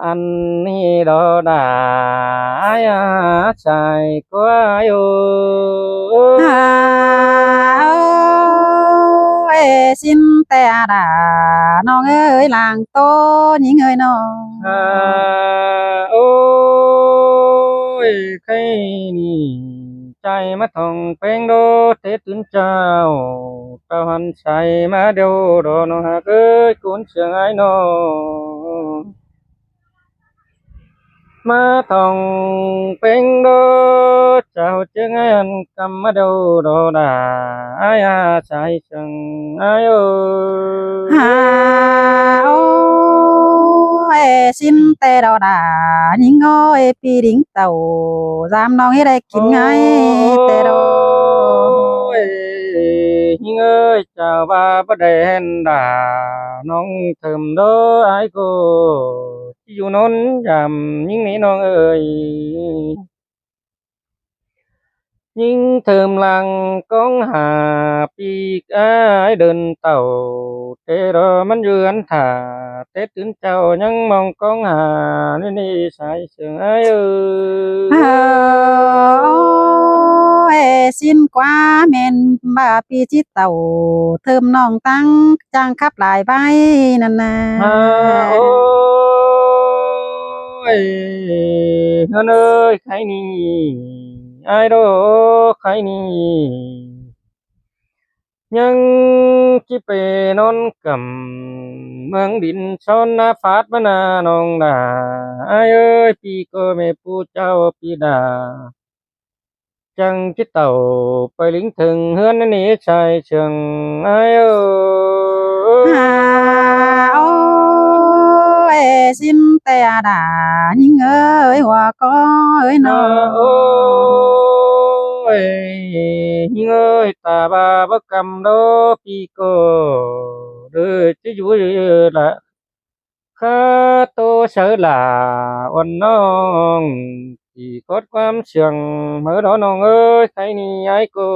อันนี้ดอดายใจกว่าอยู่ เอ้ยสินแต่ดาน้องเอ้ยลางโตยิงเอ้ยน้อง โอ้ยใครนี่ใจมาท่องเพลงโดเทศถึงเจ้าตะวันใสมาเดียวดอน้องหากเอ้ยกุนเชียงไอ้น้องมาท่องเพลงโดเจ้าเชียงไอ้อันกำมาเดียวดอดาอายาใจเชียงไอ้เอ้ย โอ้ยสินแต่ดอดายิงอ้อยปีดิงเต่าจามน้องให้ได้กินไงแต่ดอ Ôi, nhưng ơi chào ba bắt đèn đà nong thơm đó ai cô chiều nón giảm những ní non ơi nhưng thơm làng con hà pi ai đơn tàu thế đó mình vừa ăn thả tết đến chào nhưng mong con hà nên đi sai sương ai ơi เอ้ยสินกว่าแม่นบาปีจิตเต่าเทิมน้องตั้งจ้างขับหลายใบนั่นน่ะ ôi Ngân ơi khai ni ai đó khai ni nhưng chỉ về non cầm mương đình son na phát mà na nong đà ai ơi pi cơ mẹ pu cháu pi đà chẳng chiếc tàuไปlính thường hơnนี่ชายเชิงai ơi โอ้ยสินแต่ดายิงเอ้ยหัวก็เอ้ยน้อง ôi nhưng ơi ta ba bất cầm đó pi cô đưa chứ vui là khá tô sợ là ôn non chỉ cóความเชื่องmở đó non ơi thấy ni ai cô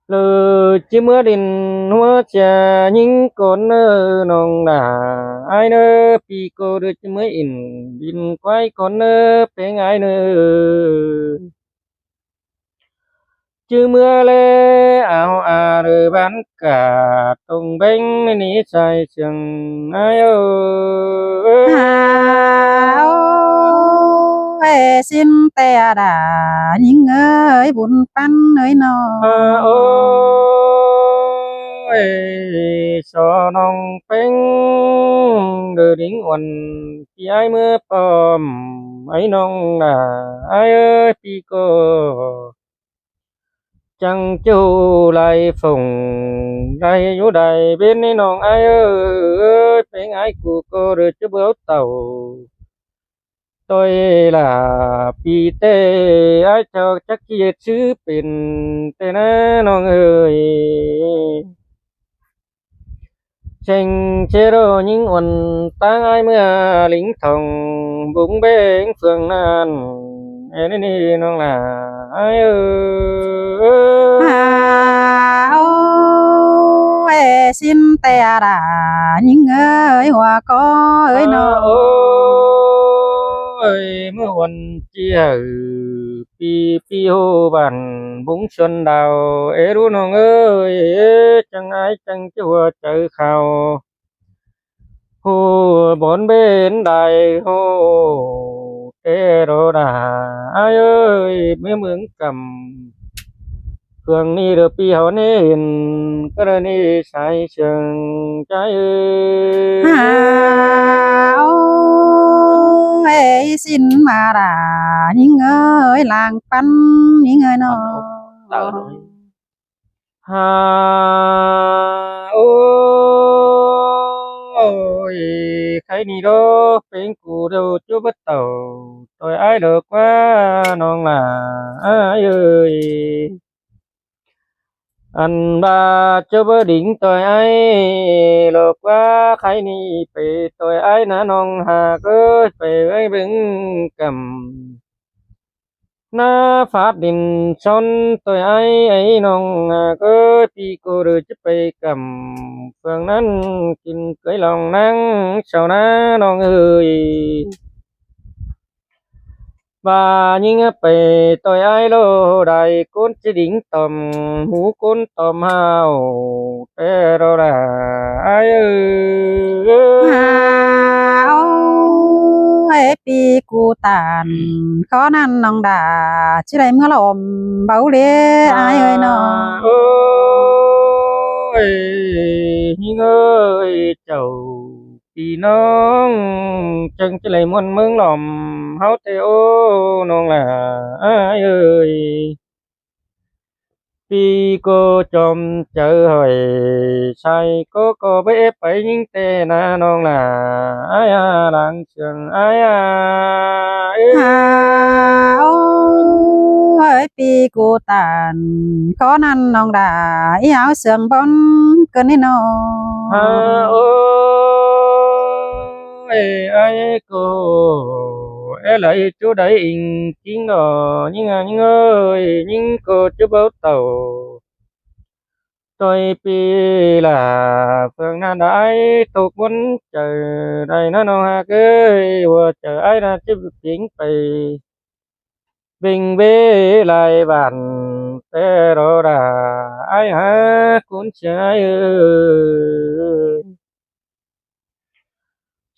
lơ chỉ mưa đình hoa trà những con nơ non là ai nơ pi cô đưa chỉ mới in bin quay con nơ bên ai nơ chứ mưa lê áo rồi bán cả tông bánh ní chạy chừng ai ơi โอ้ยสินแต่ดายิงเอ้ยบุญปันเอ้ยน้อง ôi cho nong bánh đưa đính uẩn thì ai mưa bom ấy nong là ai ơi pi cô chẳng chu lại phùng lại vô đại bên này nong ai ơi bên ai của cô được chứ bớt tàu tôi là pi tê ai cho chắc kia chứ bên tê na nong ơi tranh chế độ những uẩn tang ai mưa lính thòng búng bê phương nan nên đi nong là ai ơi โอ้ยสินแต่ดายิงเอ้ยหัวก็เอ้ยน้อง ôi mưa huân chia pi pi hô bản búng xuân đào ế ru nong ơi chẳng ai chẳng chua trời khao hô bốn bên đài hô tê đồ đà ai ơi mưa mướn cầm phương ni được pi hó nên cái ni sai sương trái ơi โอ้ยสินมาดายิงเอ้ยลางปันยิงเอ้ยน้อง tạo rồi hà ôi thấy đi đó bên cụ đâu chưa bắt tàu tôi ai được quá non là ai ơi anh ba chưa bớt đỉnh tôi ai được quá khai ni về tôi ai nã non hà cứ về với bưng cầm na phát đình son tôi ấy nong cơ pi cô rồi chứ bay cầm phươngนั้นกินcưới lòng nắng sau ná nong ơi và nhưngไปtôi ai lô đại côn chỉ đỉnh tầm hú côn tầm hào tê rồi là ai ơi pi cu tàn khó năn nong đà chỉ đây mưa lồm bão lê ai ơi nó ơi nhưng ơi chầu thì nó chân chỉ lấy muôn mướn lòng háo theo non là ai ơi vì cô chồng chờ hỏi sai có bé phải những tên na non là ai đang trường ai ơi pi cu tàn khó năn nong đà ý áo sườn bón cơn đi nó ơi ai cô ấy lại chỗ đấy in chính ở nhưng ơi nhưng cô chưa bao tàu tôi pi là phương nam đại thuộc muốn chờ đây nó ha cái vừa chờ ai là chứ tiếngไปbình bê lại bản tê rô đà ai ha cuốn trái ơi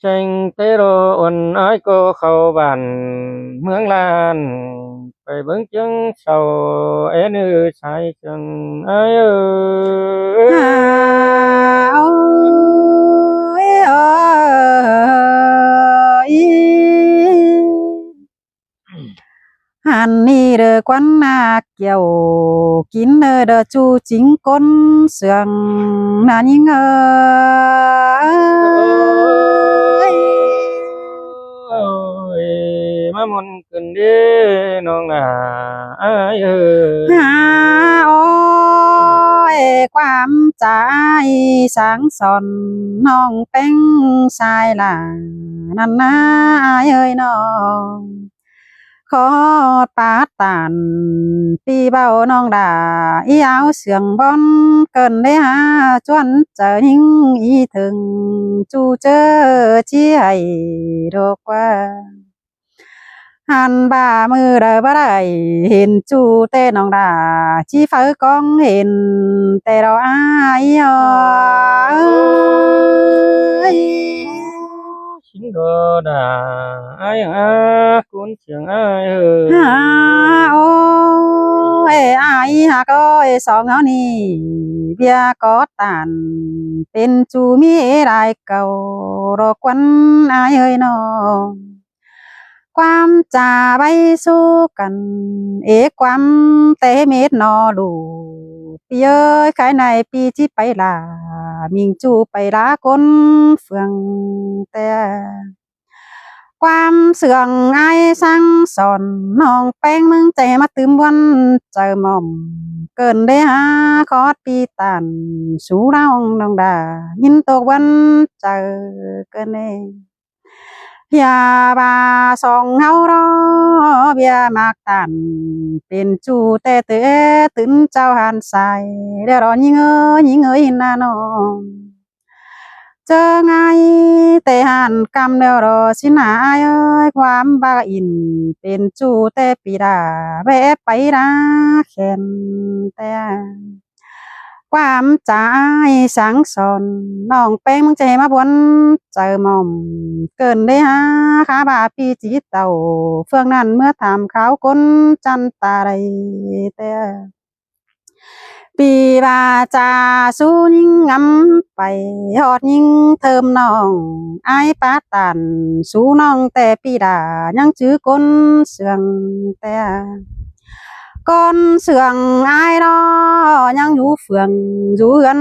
tranh tê rô ôn ai cô khâu bản mương lan phải bước chân sau é nữ sai chân ai ơi hàn ni đờ quan na kiều kín nơ đờ chu chính côn sườn na nhinh ơi mà muốn cần đi non là ai ơi ôiความใจsáng sonน้องแป้งทรายล่ะนั่นนะอายเอ้ยน้องขอปาดตานปีเบาน้องด่าอีเอ้าเสียงบอนเกินได้หาจวนเจอยิ่งอีถึงจูเจอชี้ให้ดอกว่าหันบ่ามือเด้อบ่ได้เห็นจูแต่น้องด่าชี้ฟ้ากองเห็นแต่เราอายเอ้ย chính đồ đà ai cuốn trường ai ơi ôi ai hả coi song áo ni bia có tànเป็นจูมีรายเก่ารอควันอายเอ้ยน้องความจ่าใบสู้กันเอกความเตเม็ดนอดูปีเอ้ยขายในปีที่ไปลามิงจูไปลาคนเฟืองแต่ความเสื่องไอ้สั่งสอนน้องแป้งมึงใจมาตืมวันเจอหม่อมเกินได้หาคอดปีตันสู้ร้องน้องดายินตกวันเจอเกินเองอย่าบาสองเฮารอเบียมากตันเป็นจูแต่เตะตื่นเจ้าหันใส่เดี๋ยวรอยิงเอ้ยนาน้องเจอไงแต่หันกำเดียวรอสินาเอ้ยความบ้าอินเป็นจูแต่ปีดาแวะไปราแขนแต่ความใจสังสอนน้องแป้งมึงใจมาบวนเจอหม่อมเกินได้หาขาบาปีจีเต่าเฟืองนั้นเมื่อถามเขาก้นจันตาไรแต่ปีบาจาสู้ยิ่งงำไปหอดยิ่งเทิมน้องไอ้ปาตันสู้น้องแต่ปีดายังจื้อก้นเสื่องแต่ก้อนเสื่องไอ้รอยังอยู่เฟืองอยู่เฮือน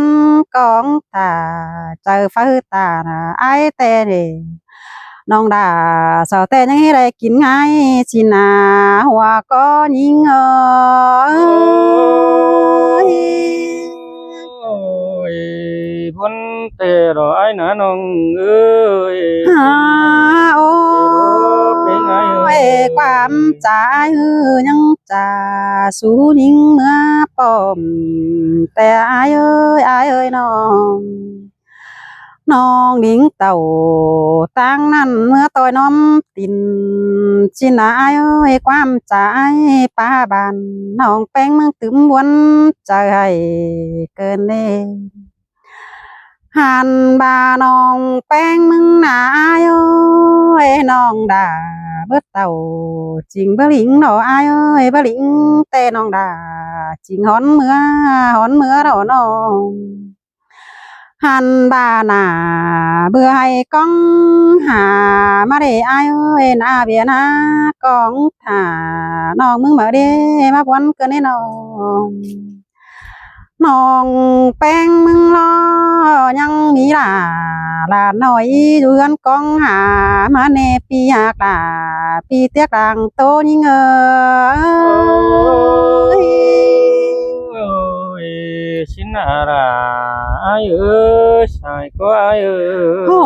กองตาเจอฟ้าตาไอ้แต่เนี่ยน้องดาสาวแต่ยังให้ได้กินไงสินาหัวก็ยิงơi vốn tề rồi ai nã non ơi ôi ความจ่ายังจ่าสู้ยิงเมื่อปอมแต่อายเอ้ยน้องดิ้งเต่าตั้งนั้นเมื่อต่อยน้อมตินชินอายเอ้ยความจ่ายป้าบานน้องแป้งมึงตึมวนใจเกินเน่หันบาน้องแป้งมึงหนาเอ้ยน้องด่าเบิดเต่าจริงบ่ลิงดอกอายเอ้ยบ่ลิงแต่น้องด่าจริงหอนเมื่อดอกน้องหันบาหนาเบื่อให้ก้องหามาได้อายเอ้ยนาเบียนากองถ่าน้องมึงมาเด้มาวันเกินแน่น้องน้องแป้งมึงรอยังมีลาหน่อยเดือนกองหามาเนปีหากลาปีเตียกลางโตยิงเอ้ยชินาราอายชายก็อายโอ้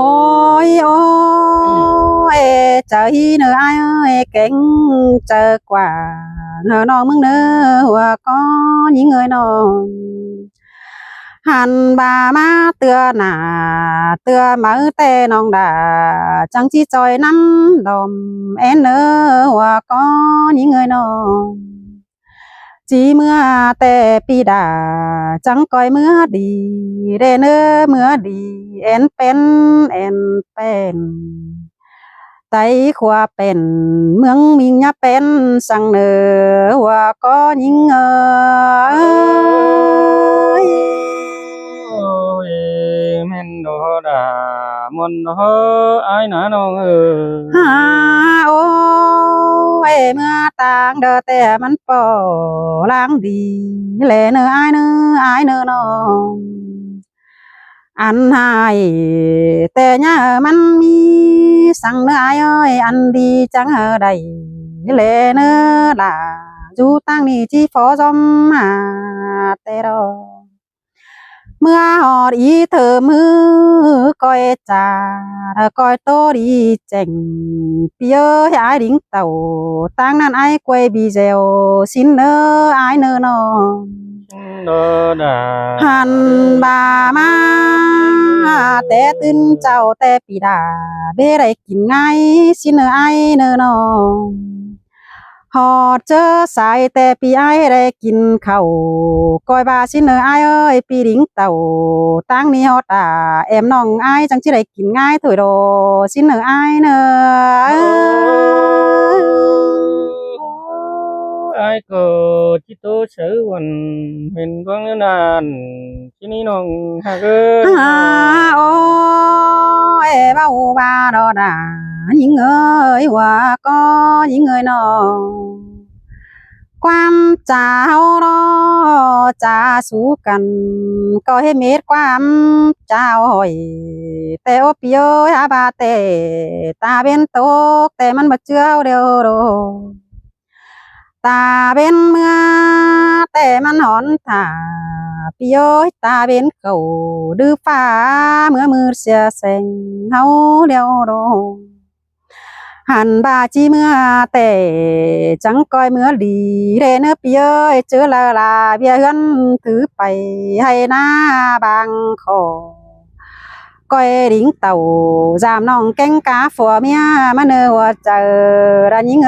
ยใจเนื้ออายเอ้ยเก่งเจอกว่าเนื้อน้องมึงเนื้อหัวก็ยิงเอ้ยน้องหันบามาเตือหนาเตือมือแต่น้องด่าจังจีจอยน้ำดอมเอ็นเนอหัวก็ยิงเอ้ยน้องจีเมื่อแต่ปีดาจังก้อยเมื่อดีเรเนอเมื่อดีเอ็นเป็นไตขวาเป็นเมืองมิงยะเป็นสังเนอว่าก็ยิงแม่นดอดามนดออายนะน้องฮาโอ้เมื่อต่างเดอแต่มันปอล้างดีแลเนออายเนอน้องอันหายแต่เนี่ยมันมีสั่งเนื้อเอ้ยอันดีจังใดเลเนื้อล่ะอยู่ตั้งนี่ที่ฟอจอมมาแต่รอเมื่อหอดอีเธอมือก้อยจ่าก้อยโตดีเจ๋งเปียไอ้ดิ้งเต่าตั้งนั้นไอ้กวยบีเจลสินเนอไอ้เนอน้องดอดาหันบามาแต่ตื่นเจ้าแต่ปีดาเบได้กินง่ายสิเนอไอเนอน้องหอดเจอสายแต่ปีไอได้กินข้าวก้อยบาสิเนอไอเอ้ยปีดิงเต่าตั้งนี้ฮอดแอมน้องไอจังสิได้กินง่ายถอยโดสิเนอไอเนอai có chỉ tô sớ quần mình vắng nàn chỉ ní nong ha cơ ôi bao ba đò đà những người hòa có những người nọความเจ้าđóจ้าสู้กันก็ให้เม็ดความเจ้าหอยแต่โอปิโอฮาบาเตตาเป็นตกแต่มันมาเจือเดียวโดตาเป็นเมื่อแต่มันหอนถาปิโยตาเป็นเขาดื้อฟ้าเมื่อมือเสียแสงเฮาเดียวโดหันบาจีเมื่อแต่จังก้อยเมื่อดีเรเนอปิโยเจอลาเบียเฮือนถือไปให้หน้าบางคอก้อยดิ้งเต่าจามน้องแกงกาฝัวเมียมาเนอว่าเจอระยิง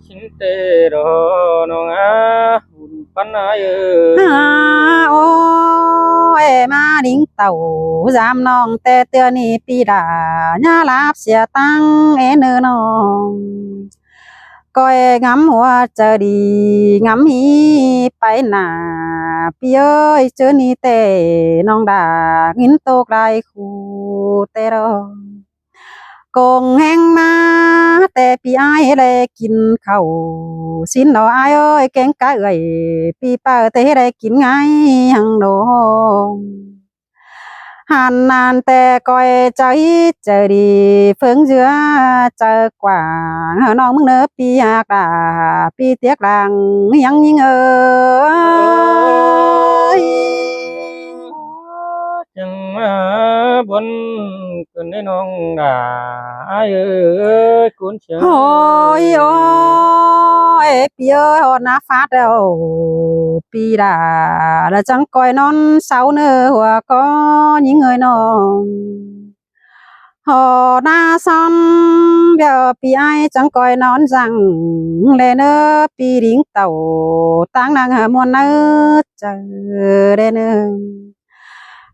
xin tê đó nong á hun pan aiโอ้มาดิ้งเต่าจามน้องแต่เตือนี่ปีดาญาลาบเสียตังเอเนอน้องก้อยงำหัวเจอดีงำหีไปหนาพี่เอ้ยเจอนี่แต่น้องดางินโตกไรคู่แต่รอกงแห้งมาแต่พี่ไอ้ได้กินข้าวสินดอกไอ้เอ้ยแกงกะเอ้ยพี่ป้าแต่ได้กินไงหังโดหันนานแต่ก้อยใจเจอดีเฟิงเจือเจอกว่าน้องมึงเนอปีหากาปีเตียกลางยังยิงchẳng บนกันให้น้องดาเอ้ยคุณเชิญ โอ้ยโอ้ยปีเอ้ยหน้าฟ้าเดียวปีดาแล้วจังก้อยนอนเสาเนื้อหัวก็ยิงเงยน้องhò na son giờ pi ai chẳng coi nón rằng để nơ pi đỉnh tàu tăng năng hà muôn nơ chờ để nơ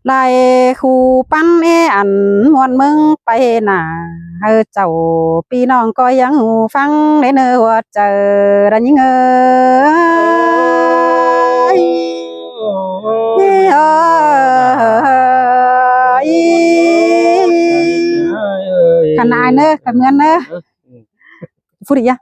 lại khu pan e ăn muôn mừng bay nà hơ chầu pi non coi yang hù phăng để nơ hoạt chờ đã những khăn ai nơ cầm ngân nơ phút đi ya